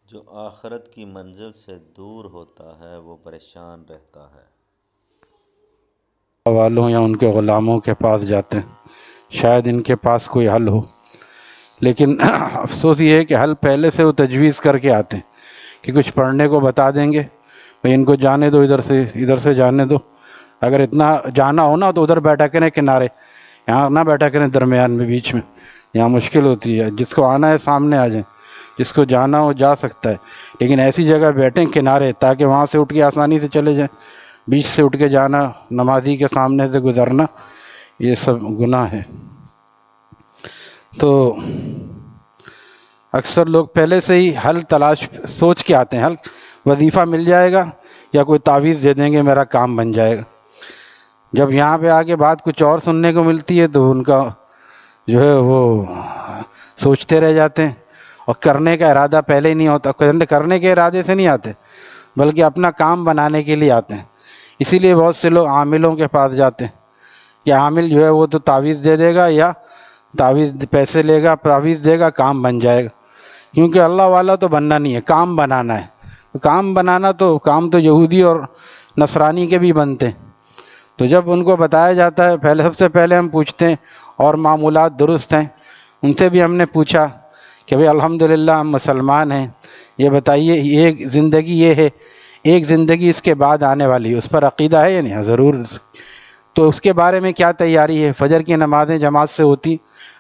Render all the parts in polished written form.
جو آخرت کی منزل سے دور ہوتا ہے وہ پریشان رہتا ہے۔ والوں یا ان کے غلاموں کے پاس جاتے ہیں، شاید ان کے پاس کوئی حل ہو، لیکن افسوس یہ ہے کہ حل پہلے سے وہ تجویز کر کے آتے ہیں کہ کچھ پڑھنے کو بتا دیں گے، بھئی ان کو جانے دو، ادھر سے جانے دو، اگر اتنا جانا ہو نا تو ادھر بیٹھا کریں کنارے، یہاں نہ بیٹھا کریں درمیان میں بیچ میں، یہاں مشکل ہوتی ہے، جس کو آنا ہے سامنے آ جائیں، جس کو جانا ہو جا سکتا ہے، لیکن ایسی جگہ بیٹھیں کنارے تاکہ وہاں سے اٹھ کے آسانی سے چلے جائیں۔ بیچ سے اٹھ کے جانا، نمازی کے سامنے سے گزرنا، یہ سب گناہ ہے۔ تو اکثر لوگ پہلے سے ہی حل تلاش سوچ کے آتے ہیں، حل وظیفہ مل جائے گا یا کوئی تعویذ دے دیں گے میرا کام بن جائے گا۔ جب یہاں پہ آ کے بات کچھ اور سننے کو ملتی ہے تو ان کا جو ہے وہ سوچتے رہ جاتے ہیں، اور کرنے کا ارادہ پہلے ہی نہیں ہوتا، کرنے کے ارادے سے نہیں آتے بلکہ اپنا کام بنانے کے لیے آتے ہیں۔ اسی لیے بہت سے لوگ عاملوں کے پاس جاتے ہیں کہ عامل جو ہے وہ تو تعویذ دے دے گا، یا تعویذ پیسے لے گا، تعویذ دے گا، کام بن جائے گا، کیونکہ اللہ والا تو بننا نہیں ہے، کام بنانا ہے۔ کام بنانا تو کام تو یہودی اور نصرانی کے بھی بنتے ہیں۔ تو جب ان کو بتایا جاتا ہے، سب سے پہلے ہم پوچھتے ہیں اور معمولات درست ہیں، ان سے بھی ہم نے پوچھا کہ بھئی الحمدللہ ہم مسلمان ہیں، یہ بتائیے یہ زندگی یہ ہے، ایک زندگی اس کے بعد آنے والی ہے، اس پر عقیدہ ہے یا نہیں؟ ضرور۔ تو اس کے بارے میں کیا تیاری ہے؟ فجر کی نمازیں جماعت سے ہوتی؟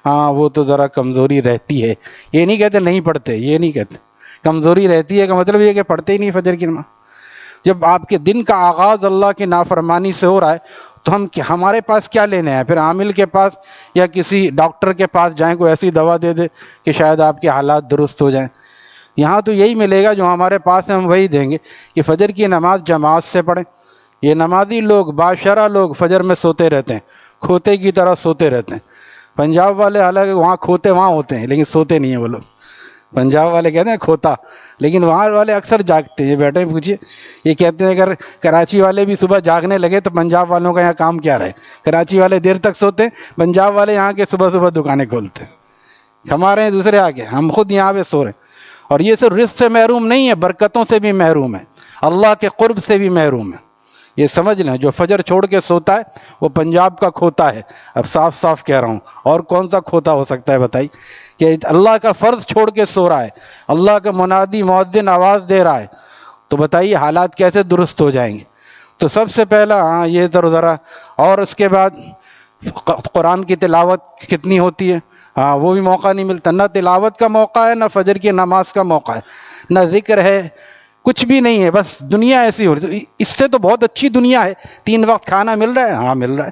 ہاں وہ تو ذرا کمزوری رہتی ہے، یہ نہیں کہتے نہیں پڑھتے، یہ نہیں کہتے کمزوری رہتی ہے کا مطلب یہ کہ پڑھتے ہی نہیں فجر کی نماز۔ جب آپ کے دن کا آغاز اللہ کی نافرمانی سے ہو رہا ہے تو ہمارے پاس کیا لینے ہیں؟ پھر عامل کے پاس یا کسی ڈاکٹر کے پاس جائیں، کوئی ایسی دوا دے دے کہ شاید آپ کے حالات درست ہو جائیں۔ یہاں تو یہی ملے گا جو ہمارے پاس ہے، ہم وہی دیں گے کہ فجر کی نماز جماعت سے پڑھیں۔ یہ نمازی لوگ، باشرہ لوگ فجر میں سوتے رہتے ہیں، کھوتے کی طرح سوتے رہتے ہیں۔ پنجاب والے حالانکہ وہاں کھوتے وہاں ہوتے ہیں لیکن سوتے نہیں ہیں وہ لوگ، پنجاب والے کہتے ہیں کھوتا، لیکن وہاں والے اکثر جاگتے ہیں۔ یہ بیٹھے پوچھئے، یہ کہتے ہیں اگر کراچی والے بھی صبح جاگنے لگے تو پنجاب والوں کا یہاں کام کیا رہے؟ کراچی والے دیر تک سوتے ہیں، پنجاب والے یہاں کے صبح صبح دکانیں کھولتے ہیں، کما رہے ہیں دوسرے آگے، ہم خود یہاں پہ سو رہے ہیں۔ اور یہ صرف رزق سے محروم نہیں ہے، برکتوں سے بھی محروم ہے، اللہ کے قرب سے بھی محروم ہے۔ یہ سمجھ لیں جو فجر چھوڑ کے سوتا ہے وہ پنجاب کا کھوتا ہے۔ اب صاف صاف کہہ رہا ہوں، اور کون سا کھوتا ہو سکتا ہے بتائی؟ کہ اللہ کا فرض چھوڑ کے سو رہا ہے، اللہ کا منادی مؤذن آواز دے رہا ہے، تو بتائیے حالات کیسے درست ہو جائیں گے؟ تو سب سے پہلا یہ ذرا، اور اس کے بعد قرآن کی تلاوت کتنی ہوتی ہے؟ وہ بھی موقع نہیں ملتا، نہ تلاوت کا موقع ہے، نہ فجر کی نماز کا موقع ہے، نہ ذکر ہے، کچھ بھی نہیں ہے، بس دنیا ایسی ہو رہی۔ اس سے تو بہت اچھی دنیا ہے، 3 وقت کھانا مل رہا ہے، ہاں مل رہا ہے،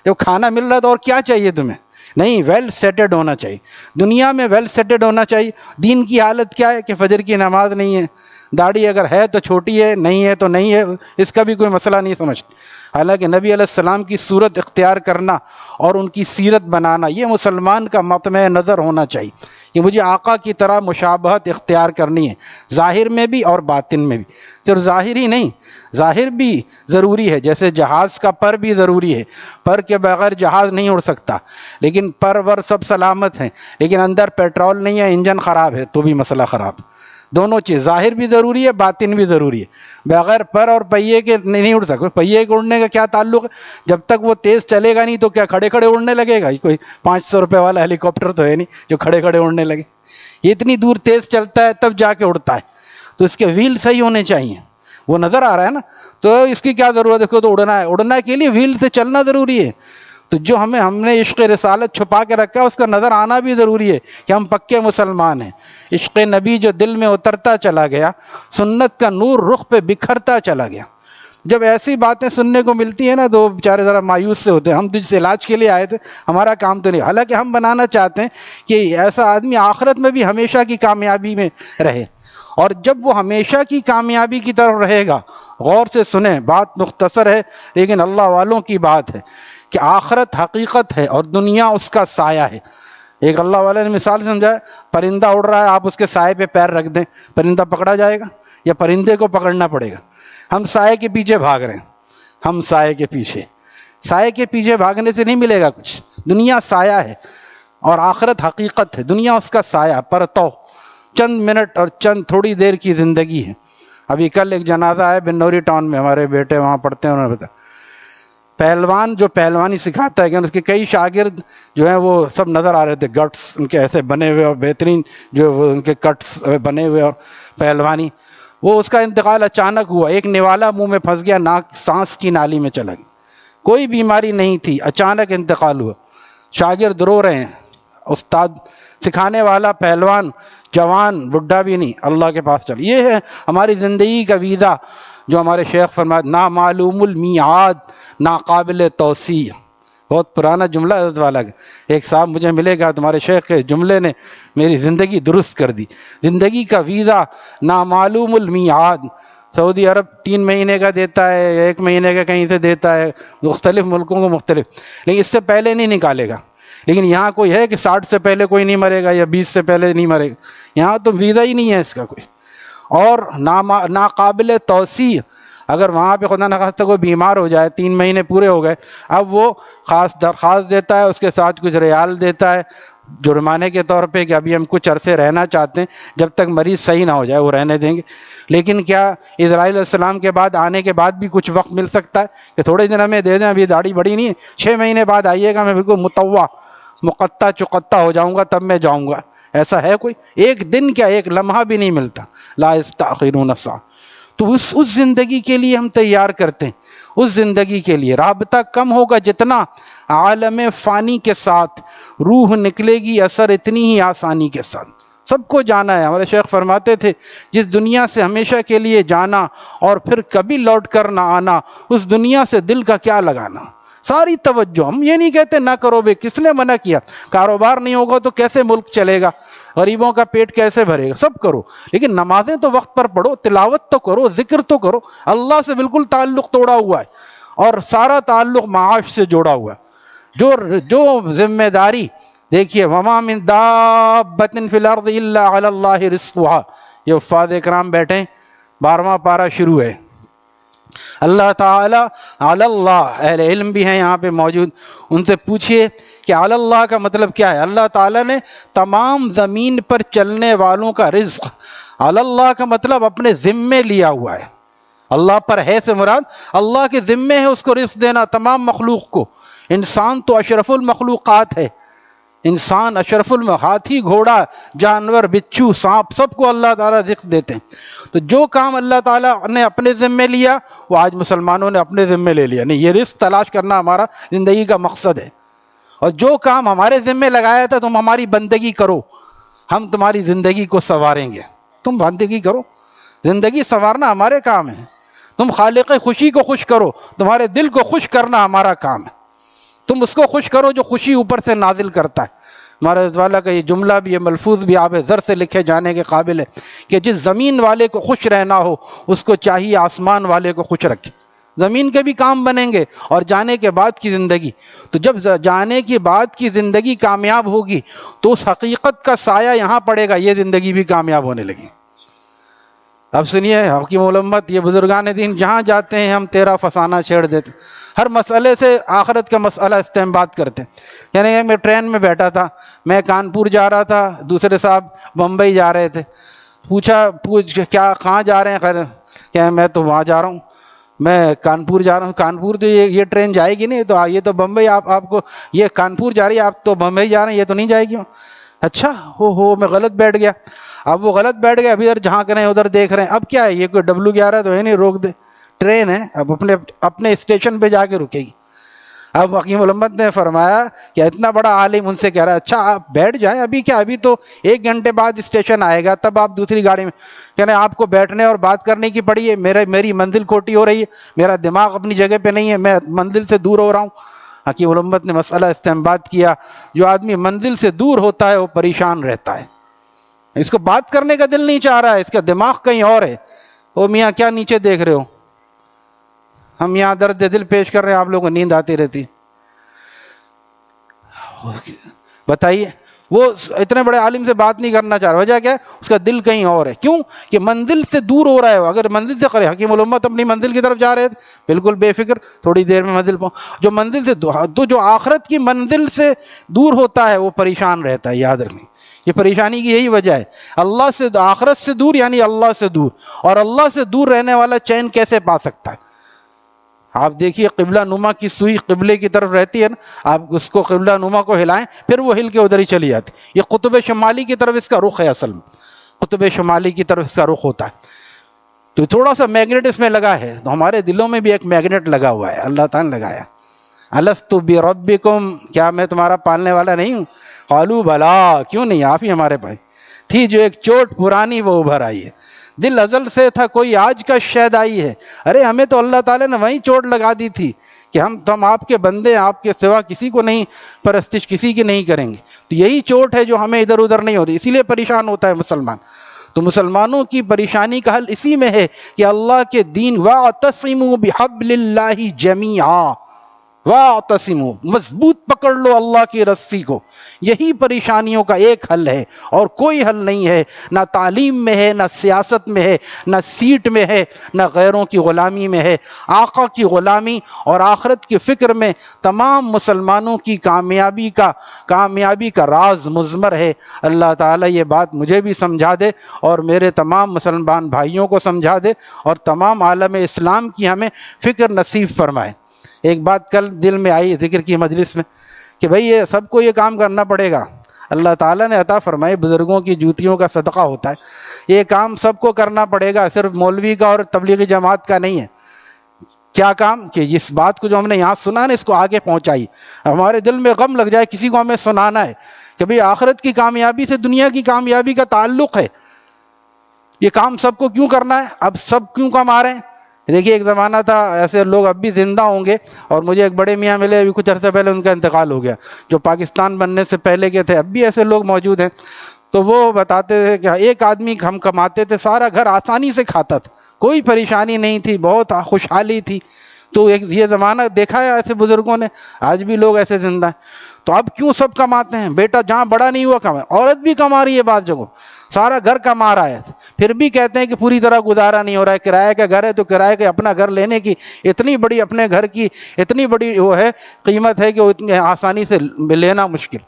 جب کھانا مل رہا ہے تو اور کیا چاہیے تمہیں؟ نہیں، ویل سیٹڈ ہونا چاہیے، دنیا میں ویل سیٹڈ ہونا چاہیے۔ دین کی حالت کیا ہے کہ فجر کی نماز نہیں ہے، داڑھی اگر ہے تو چھوٹی ہے، نہیں ہے تو نہیں ہے، اس کا بھی کوئی مسئلہ نہیں سمجھتے۔ حالانکہ نبی علیہ السلام کی صورت اختیار کرنا اور ان کی سیرت بنانا یہ مسلمان کا مطمع نظر ہونا چاہیے کہ مجھے آقا کی طرح مشابہت اختیار کرنی ہے، ظاہر میں بھی اور باطن میں بھی۔ صرف ظاہر ہی نہیں، ظاہر بھی ضروری ہے، جیسے جہاز کا پر بھی ضروری ہے، پر کے بغیر جہاز نہیں اڑ سکتا، لیکن پر ور سب سلامت ہیں، لیکن اندر پیٹرول نہیں ہے، انجن خراب ہے تو بھی مسئلہ خراب۔ دونوں چیز، ظاہر بھی ضروری ہے، باطن بھی ضروری ہے۔ بغیر پر اور پہیے کے نہیں اڑ سکتے۔ پہیے کے اڑنے کا کیا تعلق ہے؟ جب تک وہ تیز چلے گا نہیں تو کیا کھڑے کھڑے اڑنے لگے گا؟ کوئی 500 روپے والا ہیلی کاپٹر تو ہے نہیں جو کھڑے کھڑے اڑنے لگے۔ یہ اتنی دور تیز چلتا ہے تب جا کے اڑتا ہے، تو اس کے ویل صحیح ہونے چاہیے۔ وہ نظر آ رہا ہے نا، تو اس کی کیا ضرورت ہے؟ اس کو تو اڑنا ہے، اڑنا کے لیے ویل سے چلنا ضروری ہے۔ تو جو ہم نے عشق رسالت چھپا کے رکھا ہے اس کا نظر آنا بھی ضروری ہے کہ ہم پکے مسلمان ہیں۔ عشق نبی جو دل میں اترتا چلا گیا، سنت کا نور رخ پہ بکھرتا چلا گیا۔ جب ایسی باتیں سننے کو ملتی ہیں نا تو بیچارے ذرا مایوس سے ہوتے ہیں، ہم تو جس علاج کے لیے آئے تھے، ہمارا کام تو نہیں۔ حالانکہ ہم بنانا چاہتے ہیں کہ ایسا آدمی آخرت میں بھی ہمیشہ کی کامیابی میں رہے، اور جب وہ ہمیشہ کی کامیابی کی طرف رہے گا، غور سے سنیں، بات مختصر ہے لیکن اللہ والوں کی بات ہے کہ آخرت حقیقت ہے اور دنیا اس کا سایہ ہے۔ ایک اللہ والے نے مثال سمجھایا، پرندہ اڑ رہا ہے، آپ اس کے سائے پہ پیر رکھ دیں، پرندہ پکڑا جائے گا یا پرندے کو پکڑنا پڑے گا؟ ہم سائے کے پیچھے بھاگ رہے ہیں، ہم سائے کے پیچھے، سائے کے پیچھے بھاگنے سے نہیں ملے گا کچھ۔ دنیا سایہ ہے اور آخرت حقیقت ہے، دنیا اس کا سایہ، پرتو۔ چند منٹ اور چند تھوڑی دیر کی زندگی ہے. ابھی کل ایک جنازہ ہے بنوری ٹاؤن میں، ہمارے بیٹے وہاں پڑھتے ہیں، انہوں نے بتایا پہلوان جو پہلوانی سکھاتا ہے کہ اس کے کئی شاگرد جو ہیں وہ سب نظر آ رہے تھے، گٹس ان کے ایسے بنے ہوئے اور بہترین جو وہ ان کے کٹس بنے ہوئے اور پہلوانی. وہ اس کا انتقال اچانک ہوا، ایک نوالا منہ میں پھنس گیا، ناک سانس کی نالی میں چلا گیا، کوئی بیماری نہیں تھی، اچانک انتقال ہوا. شاگرد رو رہے ہیں، استاد سکھانے والا پہلوان جوان بڈھا بھی نہیں، اللہ کے پاس چل. یہ ہے ہماری زندگی کا ویزا جو ہمارے شیخ فرماتے نا معلوم المیعاد ناقابل توسیع. بہت پرانا جملہ حضرت والا کا. ایک صاحب مجھے ملے گا، تمہارے شیخ کے جملے نے میری زندگی درست کر دی. زندگی کا ویزا نامعلوم المیعاد. سعودی عرب 3 مہینے کا دیتا ہے، 1 مہینے کا کہیں سے دیتا ہے، مختلف ملکوں کو مختلف، لیکن اس سے پہلے نہیں نکالے گا. لیکن یہاں کوئی ہے کہ 60 سے پہلے کوئی نہیں مرے گا یا 20 سے پہلے نہیں مرے گا؟ یہاں تو ویزا ہی نہیں ہے اس کا کوئی. اور ناقابل توسیع. اگر وہاں پہ خدا نخواستہ کوئی بیمار ہو جائے، 3 مہینے پورے ہو گئے، اب وہ خاص درخواست دیتا ہے، اس کے ساتھ کچھ ریال دیتا ہے جرمانے کے طور پہ کہ ابھی ہم کچھ عرصے رہنا چاہتے ہیں، جب تک مریض صحیح نہ ہو جائے وہ رہنے دیں گے. لیکن کیا اسرائیل علیہ السلام کے بعد آنے کے بعد بھی کچھ وقت مل سکتا ہے کہ تھوڑے دن ہمیں دے دیں، ابھی داڑھی بڑی نہیں ہے، 6 مہینے بعد آئیے گا، میں بالکل متوا مقطع چقطع ہو جاؤں گا تب میں جاؤں گا؟ ایسا ہے کوئی؟ ایک دن کیا، ایک لمحہ بھی نہیں ملتا. لا یستأخرون ساعة. تو اس زندگی کے لیے ہم تیار کرتے ہیں، اس زندگی کے لیے رابطہ کم ہوگا جتنا عالم فانی کے ساتھ، روح نکلے گی اثر اتنی ہی آسانی کے ساتھ. سب کو جانا ہے. ہمارے شیخ فرماتے تھے جس دنیا سے ہمیشہ کے لیے جانا اور پھر کبھی لوٹ کر نہ آنا، اس دنیا سے دل کا کیا لگانا. ساری توجہ. ہم یہ نہیں کہتے نہ کرو بے، کس نے منع کیا؟ کاروبار نہیں ہوگا تو کیسے ملک چلے گا؟ غریبوں کا پیٹ کیسے بھرے گا؟ سب کرو، لیکن نمازیں تو وقت پر پڑھو، تلاوت تو کرو، ذکر تو کرو. اللہ سے بالکل تعلق توڑا ہوا ہے اور سارا تعلق معاش سے جوڑا ہوا ہے. جو ذمہ داری دیکھیے، وما من دابۃ فی الارض الا علی اللہ رزقها. یہ حفاظ اکرام بیٹھے، 12واں پارہ شروع ہے. اللہ تعالیٰ علی اللہ، اہل علم بھی ہیں یہاں پہ موجود، ان سے پوچھئے کہ علی اللہ کا مطلب کیا ہے. اللہ تعالیٰ نے تمام زمین پر چلنے والوں کا رزق، علی اللہ کا مطلب اپنے ذمے لیا ہوا ہے. اللہ پر ہے سے مراد اللہ کے ذمے ہے اس کو رزق دینا تمام مخلوق کو. انسان تو اشرف المخلوقات ہے، انسان اشرف ہاتھی گھوڑا جانور بچھو سانپ سب کو اللہ تعالیٰ رزق دیتے ہیں. تو جو کام اللہ تعالیٰ نے اپنے ذمے لیا وہ آج مسلمانوں نے اپنے ذمے لے لیا. نہیں، یہ رزق تلاش کرنا ہمارا زندگی کا مقصد ہے. اور جو کام ہمارے ذمے لگایا تھا تم ہماری بندگی کرو، ہم تمہاری زندگی کو سنواریں گے. تم بندگی کرو، زندگی سنوارنا ہمارے کام ہے. تم خالق خوشی کو خوش کرو، تمہارے دل کو خوش کرنا ہمارا کام ہے. تم اس کو خوش کرو جو خوشی اوپر سے نازل کرتا ہے. ہمارے حضرت والا کا یہ جملہ بھی، یہ ملفوظ بھی آب زر سے لکھے جانے کے قابل ہے کہ جس زمین والے کو خوش رہنا ہو اس کو چاہیے آسمان والے کو خوش رکھے. زمین کے بھی کام بنیں گے اور جانے کے بعد کی زندگی. تو جب جانے کے بعد کی زندگی کامیاب ہوگی تو اس حقیقت کا سایہ یہاں پڑے گا، یہ زندگی بھی کامیاب ہونے لگی. اب سنیے، حکیم الامت، یہ بزرگان دین جہاں جاتے ہیں ہم تیرا فسانہ چھیڑ دیتے. ہر مسئلے سے آخرت کا مسئلہ استنباط کرتے ہیں. یعنی میں ٹرین میں بیٹھا تھا، میں کانپور جا رہا تھا، دوسرے صاحب بمبئی جا رہے تھے. پوچھ کیا کہاں جا رہے ہیں؟ خیر کہ میں تو وہاں جا رہا ہوں، میں کانپور جا رہا ہوں. کانپور تو یہ ٹرین جائے گی نہیں، تو یہ تو بمبئی، آپ کو یہ کانپور جا رہی ہے، آپ تو بمبئی جا رہے ہیں، یہ تو نہیں جائے گی. اچھا میں غلط بیٹھ گیا. اب وہ غلط بیٹھ گئے، ابھی ادھر جھانک رہے ہیں ادھر دیکھ رہے ہیں. اب کیا ہے، یہ کوئی W11 تو ہے نہیں روک دے، ٹرین ہے، اب اپنے اسٹیشن پہ جا کے رکے گی. اب حکیم الامت نے فرمایا کہ اتنا بڑا عالم ان سے کہہ رہا ہے اچھا آپ بیٹھ جائیں، ابھی کیا، ابھی تو 1 گھنٹے بعد اسٹیشن آئے گا، تب آپ دوسری گاڑی میں. کہنے آپ کو بیٹھنے اور بات کرنے کی پڑی ہے، میری منزل کھوٹی ہو رہی ہے، میرا دماغ اپنی جگہ پہ نہیں ہے، میں منزل سے دور ہو رہا ہوں. حکیم الامت نے مسئلہ استنباط کیا، جو آدمی منزل سے دور ہوتا ہے وہ پریشان رہتا ہے. اس کو بات کرنے کا دل نہیں چاہ رہا ہے، اس کا دماغ کہیں اور ہے. او میاں کیا نیچے دیکھ رہے ہو؟ ہم یہاں درد دل پیش کر رہے ہیں، آپ لوگوں کو نیند آتی رہتی. بتائیے، وہ اتنے بڑے عالم سے بات نہیں کرنا چاہ رہا، وجہ کیا ہے؟ اس کا دل کہیں اور ہے. کیوں؟ کہ منزل سے دور ہو رہا ہے. اگر منزل سے کرے، حکیم الامت اپنی منزل کی طرف جا رہے تھے بالکل بے فکر، تھوڑی دیر میں منزل پہنچ. جو منزل سے تو جو آخرت کی منزل سے دور ہوتا ہے وہ پریشان رہتا ہے. یاد رکھیں، یہ پریشانی کی یہی وجہ ہے. اللہ سے آخرت سے دور یعنی اللہ سے دور, اور اللہ سے دور رہنے والا چین کیسے پا سکتا ہے؟ آپ دیکھیے قبلہ نما کی سوئی قبلے کی طرف رہتی ہے نا, آپ اس کو قبلہ نما کو ہلائیں پھر وہ ہل کے ادھر ہی چلی جاتی. یہ قطب شمالی کی طرف اس کا رخ ہے, اصل میں قطب شمالی کی طرف اس کا رخ ہوتا ہے. تو تھوڑا سا میگنیٹ اس میں لگا ہے, تو ہمارے دلوں میں بھی ایک میگنیٹ لگا ہوا ہے, اللہ تعالیٰ نے لگایا. الست بربکم, کیا میں تمہارا پالنے والا نہیں ہوں؟ قالوا بلا, کیوں نہیں, آپ ہی ہمارے بھائی. تھی جو ایک چوٹ پرانی وہ ابھر آئی ہے, دل ازل سے تھا کوئی آج کا شاید آئی ہے. ارے ہمیں تو اللہ تعالیٰ نے وہیں چوٹ لگا دی تھی کہ ہم آپ کے بندے ہیں, آپ کے سوا کسی کو نہیں پرستش کسی کی نہیں کریں گے. تو یہی چوٹ ہے جو ہمیں ادھر ادھر نہیں ہو رہی, اسی لیے پریشان ہوتا ہے مسلمان. تو مسلمانوں کی پریشانی کا حل اسی میں ہے کہ اللہ کے دین وَاعْتَصِمُوا بِحَبْلِ اللَّهِ جَمِيعًا, وَاعْتَصِمُوا, مضبوط پکڑ لو اللہ کی رسی کو. یہی پریشانیوں کا ایک حل ہے, اور کوئی حل نہیں ہے. نہ تعلیم میں ہے, نہ سیاست میں ہے, نہ سیٹ میں ہے, نہ غیروں کی غلامی میں ہے. آقا کی غلامی اور آخرت کی فکر میں تمام مسلمانوں کی کامیابی کا راز مضمر ہے. اللہ تعالیٰ یہ بات مجھے بھی سمجھا دے اور میرے تمام مسلمان بھائیوں کو سمجھا دے, اور تمام عالم اسلام کی ہمیں فکر نصیب فرمائے. ایک بات کل دل میں آئی ذکر کی مجلس میں کہ بھئی یہ سب کو یہ کام کرنا پڑے گا. اللہ تعالیٰ نے عطا فرمائے, بزرگوں کی جوتیوں کا صدقہ ہوتا ہے. یہ کام سب کو کرنا پڑے گا, صرف مولوی کا اور تبلیغی جماعت کا نہیں ہے. کیا کام؟ کہ اس بات کو جو ہم نے یہاں سنا نا, اس کو آگے پہنچائی. ہمارے دل میں غم لگ جائے, کسی کو ہمیں سنانا ہے کہ بھئی آخرت کی کامیابی سے دنیا کی کامیابی کا تعلق ہے. یہ کام سب کو کیوں کرنا ہے؟ اب سب کیوں کما رہے ہیں؟ دیکھیے ایک زمانہ تھا, ایسے لوگ اب بھی زندہ ہوں گے, اور مجھے ایک بڑے میاں ملے ابھی کچھ عرصہ پہلے, ان کا انتقال ہو گیا, جو پاکستان بننے سے پہلے کے تھے. اب بھی ایسے لوگ موجود ہیں. تو وہ بتاتے تھے کہ ایک آدمی ہم کماتے تھے, سارا گھر آسانی سے کھاتا تھا, کوئی پریشانی نہیں تھی, بہت خوشحالی تھی. تو یہ زمانہ دیکھا ہے ایسے بزرگوں نے, آج بھی لوگ ایسے زندہ ہیں. تو اب کیوں سب کماتے ہیں؟ بیٹا جہاں بڑا نہیں ہوا کمائے, عورت بھی کما رہی ہے بعض جگہوں, سارا گھر کما رہا ہے, پھر بھی کہتے ہیں کہ پوری طرح گزارا نہیں ہو رہا ہے. کرایہ کا گھر ہے تو کرایہ کا اپنا گھر لینے کی اتنی بڑی, اپنے گھر کی اتنی بڑی وہ ہے قیمت ہے کہ وہ اتنی آسانی سے لینا مشکل.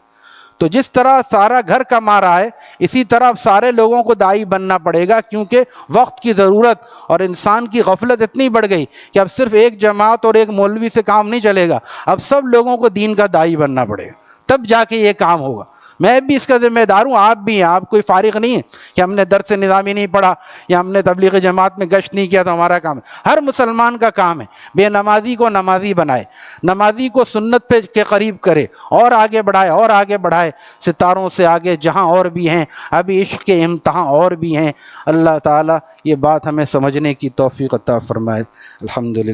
تو جس طرح سارا گھر کما رہا ہے, اسی طرح سارے لوگوں کو داعی بننا پڑے گا, کیونکہ وقت کی ضرورت اور انسان کی غفلت اتنی بڑھ گئی کہ اب صرف ایک جماعت اور ایک مولوی سے کام نہیں چلے گا. اب سب لوگوں کو دین کا داعی بننا پڑے گا, تب جا کے یہ کام ہوگا. میں بھی اس کا ذمہ دار ہوں, آپ بھی ہیں. آپ کوئی فارغ نہیں ہے کہ ہم نے درس نظامی نہیں پڑھا یا ہم نے تبلیغ جماعت میں گشت نہیں کیا تو ہمارا کام ہے. ہر مسلمان کا کام ہے بے نمازی کو نمازی بنائے, نمازی کو سنت پہ کے قریب کرے, اور آگے بڑھائے اور آگے بڑھائے, ستاروں سے آگے جہاں اور بھی ہیں, ابھی عشق کے امتحان اور بھی ہیں. اللہ تعالیٰ یہ بات ہمیں سمجھنے کی توفیق عطا فرمائے. الحمدللہ.